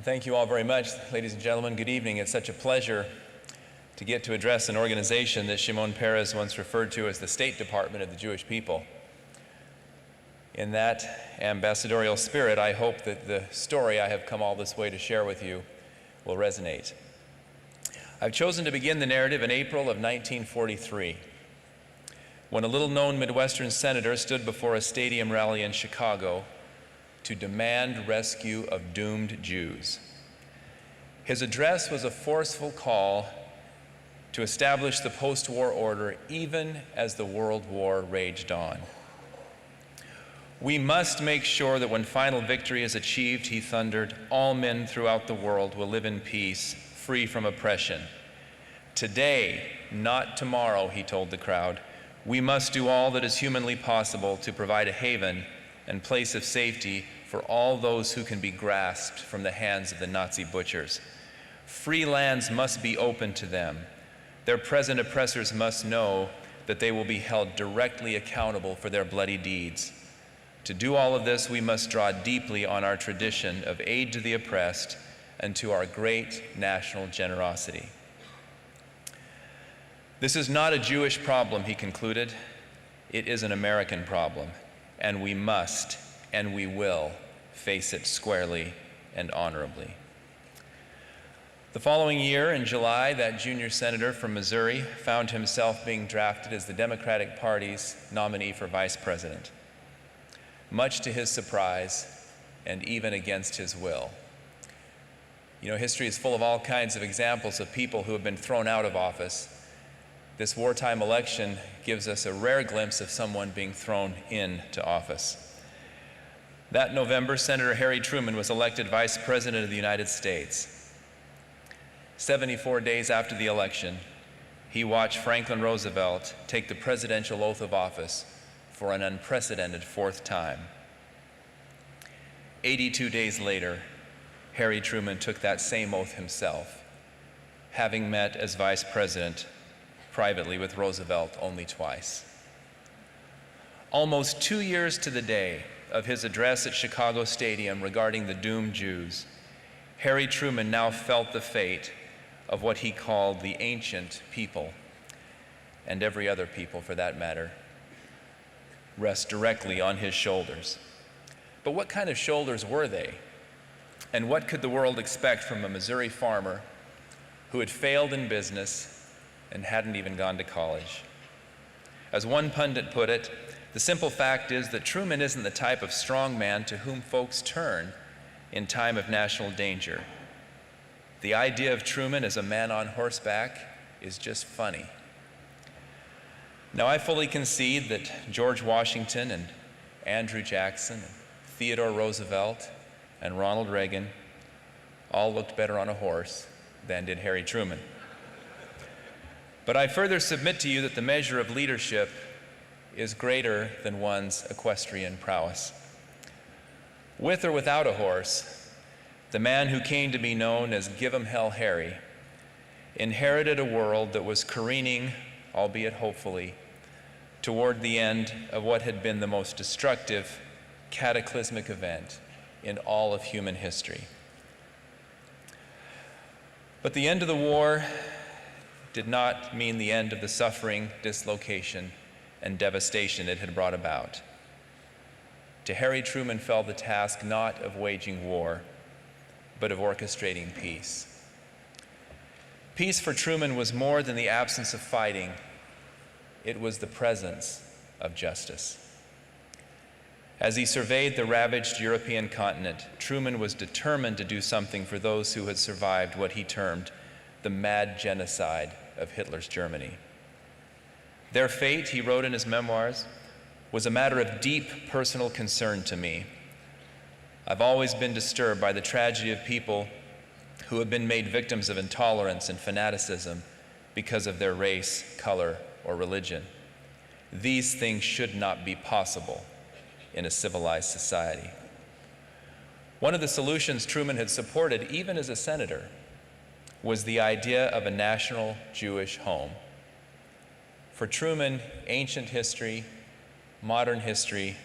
Thank you all very much, ladies and gentlemen. Good evening. It's such a pleasure to get to address an organization that Shimon Peres once referred to as the State Department of the Jewish people. In that ambassadorial spirit, I hope that the story I have come all this way to share with you will resonate. I've chosen to begin the narrative in April of 1943, when a little-known Midwestern senator stood before a stadium rally in Chicago to demand rescue of doomed Jews. His address was a forceful call to establish the post-war order even as the World War raged on. We must make sure that when final victory is achieved, he thundered, all men throughout the world will live in peace, free from oppression. Today, not tomorrow, he told the crowd, we must do all that is humanly possible to provide a haven and place of safety for all those who can be grasped from the hands of the Nazi butchers. Free lands must be open to them. Their present oppressors must know that they will be held directly accountable for their bloody deeds. To do all of this, we must draw deeply on our tradition of aid to the oppressed and to our great national generosity. This is not a Jewish problem, he concluded. It is an American problem, and we must and we will face it squarely and honorably. The following year, in July, that junior senator from Missouri found himself being drafted as the Democratic Party's nominee for vice president, much to his surprise and even against his will. You know, history is full of all kinds of examples of people who have been thrown out of office. This wartime election gives us a rare glimpse of someone being thrown into office. That November, Senator Harry Truman was elected Vice President of the United States. 74 days after the election, he watched Franklin Roosevelt take the presidential oath of office for an unprecedented fourth time. 82 days later, Harry Truman took that same oath himself, having met as Vice President privately with Roosevelt only twice. Almost 2 years to the day of his address at Chicago Stadium regarding the doomed Jews, Harry Truman now felt the fate of what he called the ancient people, and every other people for that matter, rest directly on his shoulders. But what kind of shoulders were they? And what could the world expect from a Missouri farmer who had failed in business and hadn't even gone to college? As one pundit put it, the simple fact is that Truman isn't the type of strong man to whom folks turn in time of national danger. The idea of Truman as a man on horseback is just funny. Now, I fully concede that George Washington and Andrew Jackson and Theodore Roosevelt and Ronald Reagan all looked better on a horse than did Harry Truman. But I further submit to you that the measure of leadership is greater than one's equestrian prowess. With or without a horse, the man who came to be known as Give 'em Hell Harry inherited a world that was careening, albeit hopefully, toward the end of what had been the most destructive, cataclysmic event in all of human history. But the end of the war did not mean the end of the suffering, dislocation, and devastation it had brought about. To Harry Truman fell the task not of waging war, but of orchestrating peace. Peace for Truman was more than the absence of fighting. It was the presence of justice. As he surveyed the ravaged European continent, Truman was determined to do something for those who had survived what he termed the mad genocide of Hitler's Germany. Their fate, he wrote in his memoirs, was a matter of deep personal concern to me. I've always been disturbed by the tragedy of people who have been made victims of intolerance and fanaticism because of their race, color, or religion. These things should not be possible in a civilized society. One of the solutions Truman had supported, even as a senator, was the idea of a national Jewish home. For Truman, ancient history, modern history,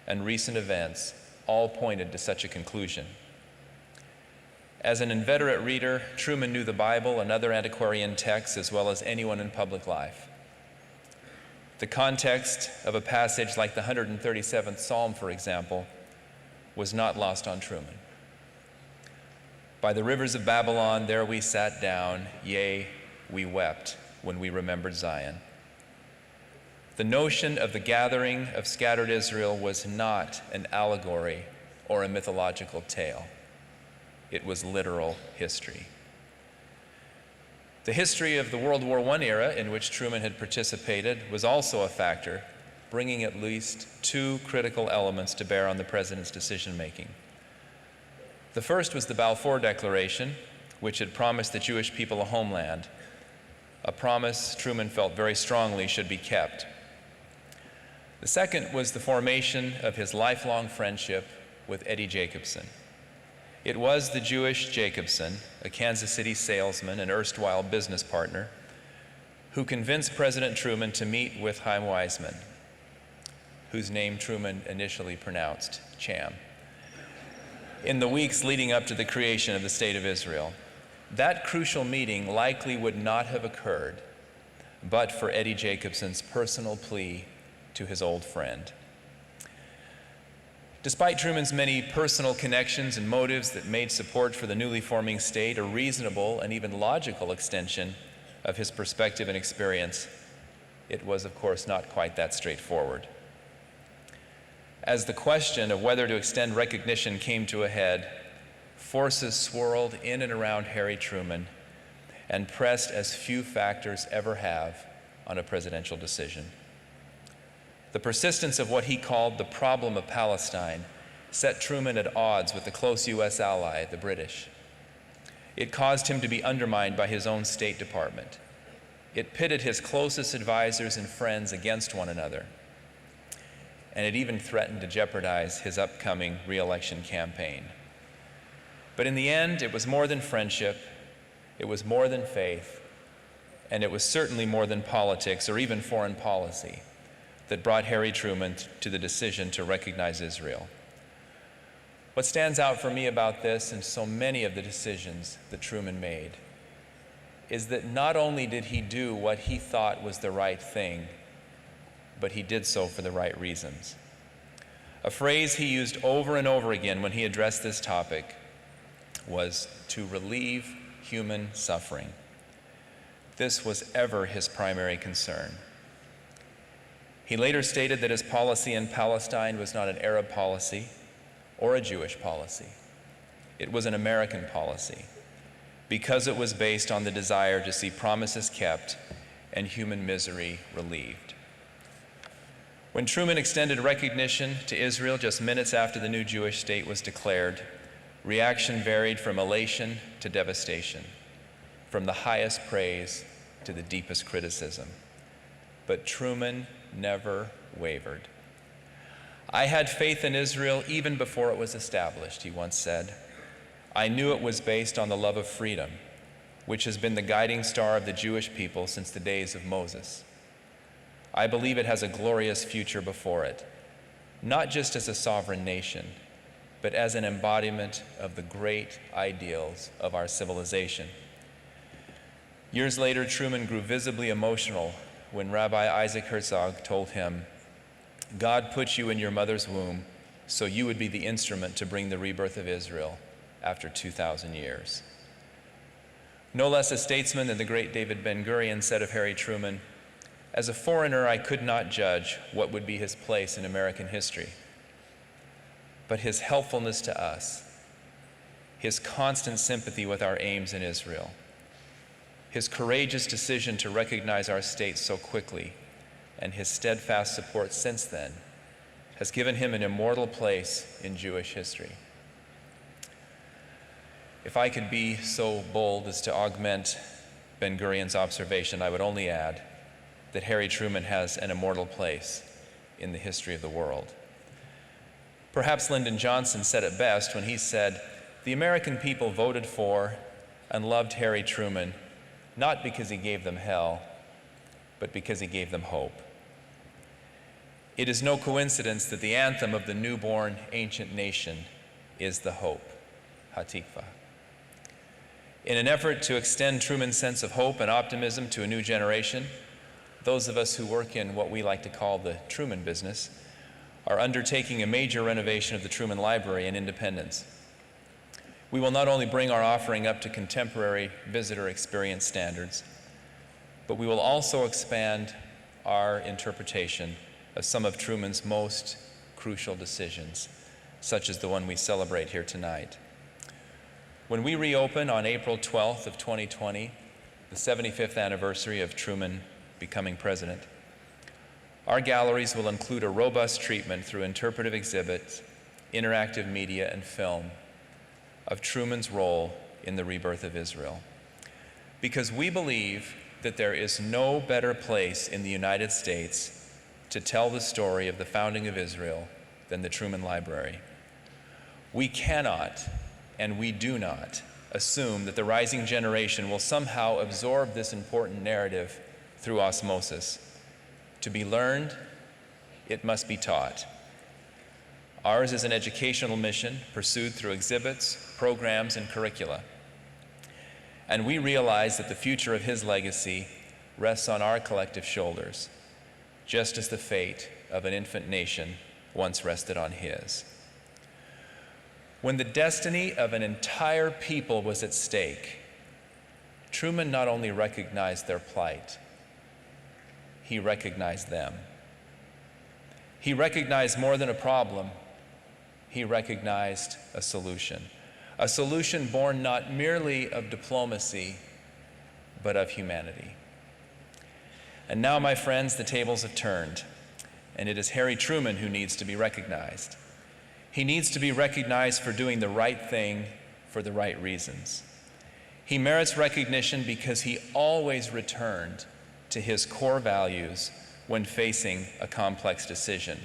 and recent events all pointed to such a conclusion. As an inveterate reader, Truman knew the Bible and other antiquarian texts as well as anyone in public life. The context of a passage like the 137th Psalm, for example, was not lost on Truman. By the rivers of Babylon, there we sat down, yea, we wept when we remembered Zion. The notion of the gathering of scattered Israel was not an allegory or a mythological tale. It was literal history. The history of the World War I era in which Truman had participated was also a factor, bringing at least two critical elements to bear on the president's decision-making. The first was the Balfour Declaration, which had promised the Jewish people a homeland, a promise Truman felt very strongly should be kept. The second was the formation of his lifelong friendship with Eddie Jacobson. It was the Jewish Jacobson, a Kansas City salesman and erstwhile business partner, who convinced President Truman to meet with Chaim Weizmann, whose name Truman initially pronounced Cham, in the weeks leading up to the creation of the State of Israel. That crucial meeting likely would not have occurred but for Eddie Jacobson's personal plea to his old friend. Despite Truman's many personal connections and motives that made support for the newly forming state a reasonable and even logical extension of his perspective and experience, it was, of course, not quite that straightforward. As the question of whether to extend recognition came to a head, forces swirled in and around Harry Truman and pressed as few factors ever have on a presidential decision. The persistence of what he called the problem of Palestine set Truman at odds with the close U.S. ally, the British. It caused him to be undermined by his own State Department. It pitted his closest advisors and friends against one another. And it even threatened to jeopardize his upcoming re-election campaign. But in the end, it was more than friendship, it was more than faith, and it was certainly more than politics or even foreign policy that brought Harry Truman to the decision to recognize Israel. What stands out for me about this and so many of the decisions that Truman made is that not only did he do what he thought was the right thing, but he did so for the right reasons. A phrase he used over and over again when he addressed this topic was to relieve human suffering. This was ever his primary concern. He later stated that his policy in Palestine was not an Arab policy or a Jewish policy. It was an American policy because it was based on the desire to see promises kept and human misery relieved. When Truman extended recognition to Israel just minutes after the new Jewish state was declared, reaction varied from elation to devastation, from the highest praise to the deepest criticism. But Truman never wavered. "I had faith in Israel even before it was established," he once said. "I knew it was based on the love of freedom, which has been the guiding star of the Jewish people since the days of Moses. I believe it has a glorious future before it, not just as a sovereign nation, but as an embodiment of the great ideals of our civilization." Years later, Truman grew visibly emotional when Rabbi Isaac Herzog told him, "God put you in your mother's womb so you would be the instrument to bring the rebirth of Israel after 2,000 years. No less a statesman than the great David Ben-Gurion said of Harry Truman, "As a foreigner, I could not judge what would be his place in American history. But his helpfulness to us, his constant sympathy with our aims in Israel, his courageous decision to recognize our state so quickly, and his steadfast support since then has given him an immortal place in Jewish history." If I could be so bold as to augment Ben-Gurion's observation, I would only add that Harry Truman has an immortal place in the history of the world. Perhaps Lyndon Johnson said it best when he said, "The American people voted for and loved Harry Truman not because he gave them hell, but because he gave them hope." It is no coincidence that the anthem of the newborn ancient nation is the hope, Hatikva. In an effort to extend Truman's sense of hope and optimism to a new generation, those of us who work in what we like to call the Truman business are undertaking a major renovation of the Truman Library in Independence. We will not only bring our offering up to contemporary visitor experience standards, but we will also expand our interpretation of some of Truman's most crucial decisions, such as the one we celebrate here tonight. When we reopen on April 12th of 2020, the 75th anniversary of Truman becoming president, our galleries will include a robust treatment through interpretive exhibits, interactive media, and film of Truman's role in the rebirth of Israel. Because we believe that there is no better place in the United States to tell the story of the founding of Israel than the Truman Library. We cannot, and we do not, assume that the rising generation will somehow absorb this important narrative through osmosis. To be learned, it must be taught. Ours is an educational mission pursued through exhibits, programs, and curricula. And we realize that the future of his legacy rests on our collective shoulders, just as the fate of an infant nation once rested on his. When the destiny of an entire people was at stake, Truman not only recognized their plight, he recognized them. He recognized more than a problem. He recognized a solution born not merely of diplomacy, but of humanity. And now, my friends, the tables have turned, and it is Harry Truman who needs to be recognized. He needs to be recognized for doing the right thing for the right reasons. He merits recognition because he always returned to his core values when facing a complex decision.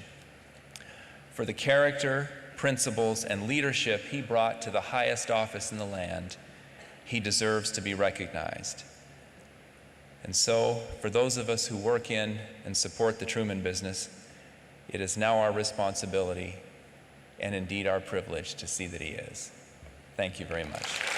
For the character, principles, and leadership he brought to the highest office in the land, he deserves to be recognized. And so, for those of us who work in and support the Truman business, it is now our responsibility and indeed our privilege to see that he is. Thank you very much.